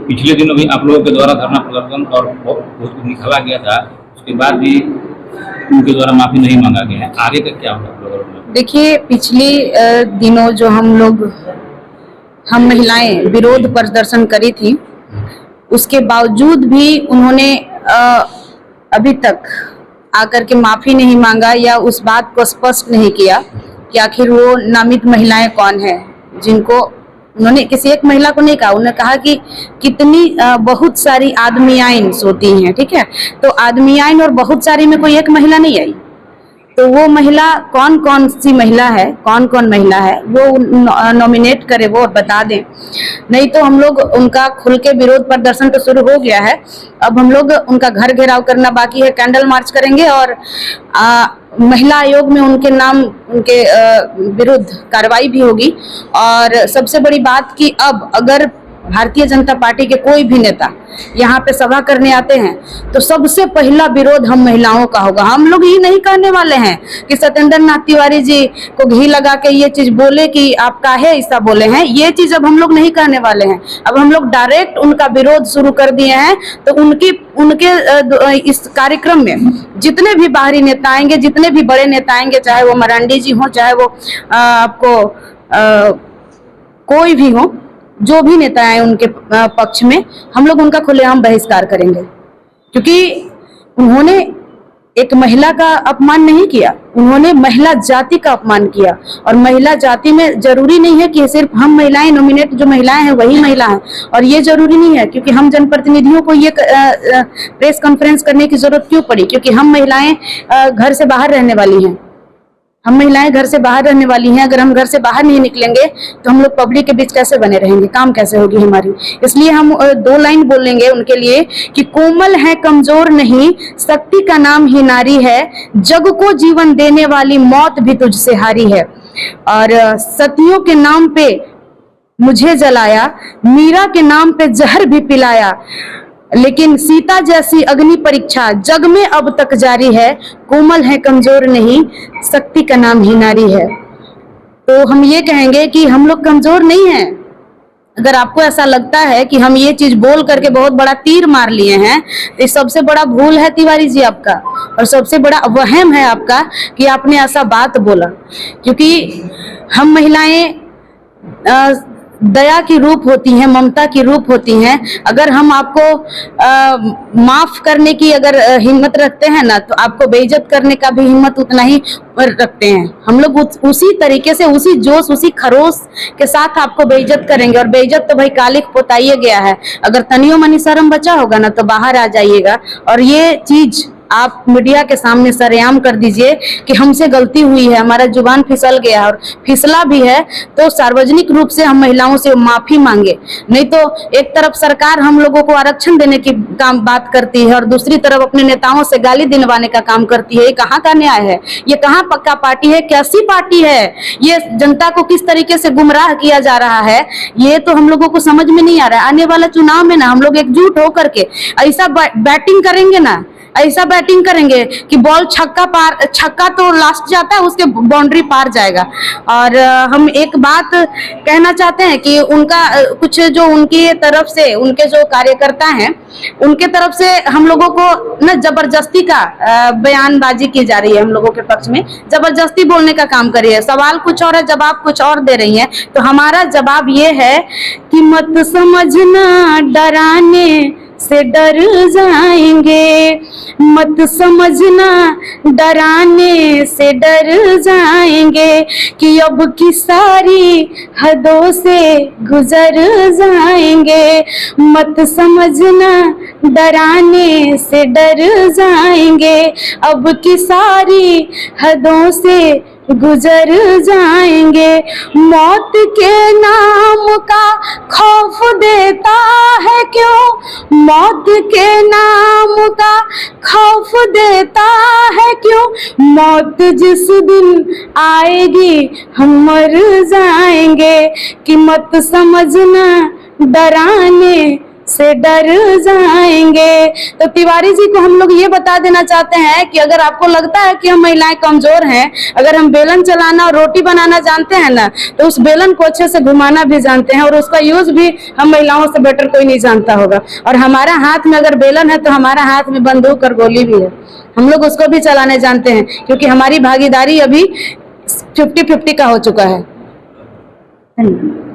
पिछले दिनों भी आप लोगों के द्वारा धरना प्रदर्शन और बहुत निकाला गया था, उसके बाद भी उनके द्वारा माफी नहीं मांगा गया है, आगे का क्या होगा आप लोगों का? देखिए, पिछले दिनों जो हम महिलाएं विरोध प्रदर्शन करी थी, उसके बावजूद भी उन्होंने अभी तक आकर के माफी नहीं मांगा या उस बात को स्पष्ट नहीं किया कि आखिर वो नामित महिलाएं कौन है, जिनको उन्होंने किसी एक महिला को नहीं कहा। उन्होंने कहा कि कितनी बहुत सारी आदमियाइन होती हैं, ठीक है, तो आदमियाइन और बहुत सारी में कोई एक महिला नहीं आई। तो वो महिला कौन कौन सी महिला है, कौन कौन महिला है, वो नॉमिनेट करे वो और बता दें, नहीं तो हम लोग उनका खुल के विरोध प्रदर्शन तो शुरू हो गया है। अब हम लोग उनका घर घेराव करना बाकी है, कैंडल मार्च करेंगे और महिला आयोग में उनके नाम, उनके विरुद्ध कार्रवाई भी होगी। और सबसे बड़ी बात कि अब अगर भारतीय जनता पार्टी के कोई भी नेता यहाँ पे सभा करने आते हैं तो सबसे पहला विरोध हम महिलाओं का होगा। हम लोग ये नहीं कहने वाले हैं कि सत्येंद्र नाथ तिवारी जी को घी लगा के ये चीज बोले कि आप काहे ऐसा बोले हैं, ये चीज अब हम लोग नहीं कहने वाले हैं। अब हम लोग डायरेक्ट उनका विरोध शुरू कर दिए हैं। तो उनके इस कार्यक्रम में जितने भी बाहरी नेता आएंगे, जितने भी बड़े नेता आएंगे, चाहे वो मरांडी जी हो, चाहे वो आपको कोई भी हो, जो भी नेता आए उनके पक्ष में, हम लोग उनका खुलेआम बहिष्कार करेंगे। क्योंकि उन्होंने एक महिला का अपमान नहीं किया, उन्होंने महिला जाति का अपमान किया। और महिला जाति में जरूरी नहीं है कि सिर्फ हम महिलाएं, नॉमिनेट जो महिलाएं हैं वही महिला हैं, और ये जरूरी नहीं है क्योंकि हम जनप्रतिनिधियों को ये प्रेस कॉन्फ्रेंस करने की जरूरत क्यों पड़ी, क्योंकि हम महिलाएं घर से बाहर रहने वाली हैं। हम महिलाएं घर से बाहर रहने वाली हैं। अगर हम घर से बाहर नहीं निकलेंगे तो हम लोग पब्लिक के बीच कैसे बने रहेंगे, काम कैसे होगी हमारी। इसलिए हम 2 लाइन बोलेंगे उनके लिए कि कोमल है कमजोर नहीं, शक्ति का नाम ही नारी है, जग को जीवन देने वाली मौत भी तुझसे हारी है। और सतियों के नाम पे मुझे जलाया, मीरा के नाम पे जहर भी पिलाया, लेकिन सीता जैसी अग्नि परीक्षा जग में अब तक जारी है। कोमल है कमजोर नहीं, शक्ति का नाम ही नारी है। तो हम ये कहेंगे कि हम लोग कमजोर नहीं हैं। अगर आपको ऐसा लगता है कि हम ये चीज बोल करके बहुत बड़ा तीर मार लिए हैं, तो ये सबसे बड़ा भूल है तिवारी जी आपका, और सबसे बड़ा वहम है आपका कि आपने ऐसा बात बोला। क्योंकि हम महिलाएं दया की रूप होती हैं, ममता की रूप होती हैं। अगर हम आपको माफ करने की अगर हिम्मत रखते हैं ना, तो आपको बेइज्जत करने का भी हिम्मत उतना ही रखते हैं। हम लोग उसी तरीके से, उसी जोश, उसी खरोश के साथ आपको बेइज्जत करेंगे। और बेइज्जत तो भाई कालिक पोताइए गया है। अगर तनियो मनी शर्म बचा होगा ना तो बाहर आ जाइएगा और ये चीज आप मीडिया के सामने सरेआम कर दीजिए कि हमसे गलती हुई है, हमारा जुबान फिसल गया है, और फिसला भी है तो सार्वजनिक रूप से हम महिलाओं से माफी मांगे। नहीं तो एक तरफ सरकार हम लोगों को आरक्षण देने की बात करती है और दूसरी तरफ अपने नेताओं से गाली दिलवाने का काम करती है। ये कहाँ का न्याय है? ये कहाँ पक्का पार्टी है? कैसी पार्टी है? ये जनता को किस तरीके से गुमराह किया जा रहा है, ये तो हम लोगों को समझ में नहीं आ रहा है। आने वाला चुनाव में ना हम लोग एकजुट होकर के ऐसा बैटिंग करेंगे ना, ऐसा बैटिंग करेंगे कि बॉल छक्का तो लास्ट जाता है, उसके बाउंड्री पार जाएगा। और हम एक बात कहना चाहते हैं कि उनका कुछ जो उनकी तरफ से, उनके जो कार्यकर्ता हैं, उनके तरफ से हम लोगों को ना जबरदस्ती का बयानबाजी की जा रही है। हम लोगों के पक्ष में जबरदस्ती बोलने का काम करी है। सवाल कुछ और है, जवाब कुछ और दे रही है। तो हमारा जवाब ये है कि मत समझना डराने से डर जाएंगे, मत समझना डराने से डर जाएंगे, कि अब की सारी हदों से गुजर जाएंगे। मत समझना डराने से डर जाएंगे, अब की सारी हदों से गुजर जाएंगे। मौत के नाम का खौफ देता है क्यों, मौत के नाम का खौफ देता है क्यों, मौत जिस दिन आएगी हम मर जाएंगे। कि मत समझना डराने से डर जाएंगे। तो तिवारी जी को हम लोग ये बता देना चाहते हैं कि अगर आपको लगता है कि हम महिलाएं कमजोर हैं, अगर हम बेलन चलाना और रोटी बनाना जानते हैं ना, तो उस बेलन को अच्छे से घुमाना भी जानते हैं और उसका यूज भी हम महिलाओं से बेटर कोई नहीं जानता होगा। और हमारा हाथ में अगर बेलन है तो हमारा हाथ में बंदूक और गोली भी है, हम लोग उसको भी चलाने जानते हैं, क्योंकि हमारी भागीदारी अभी 50-50 का हो चुका है। धन्यवाद।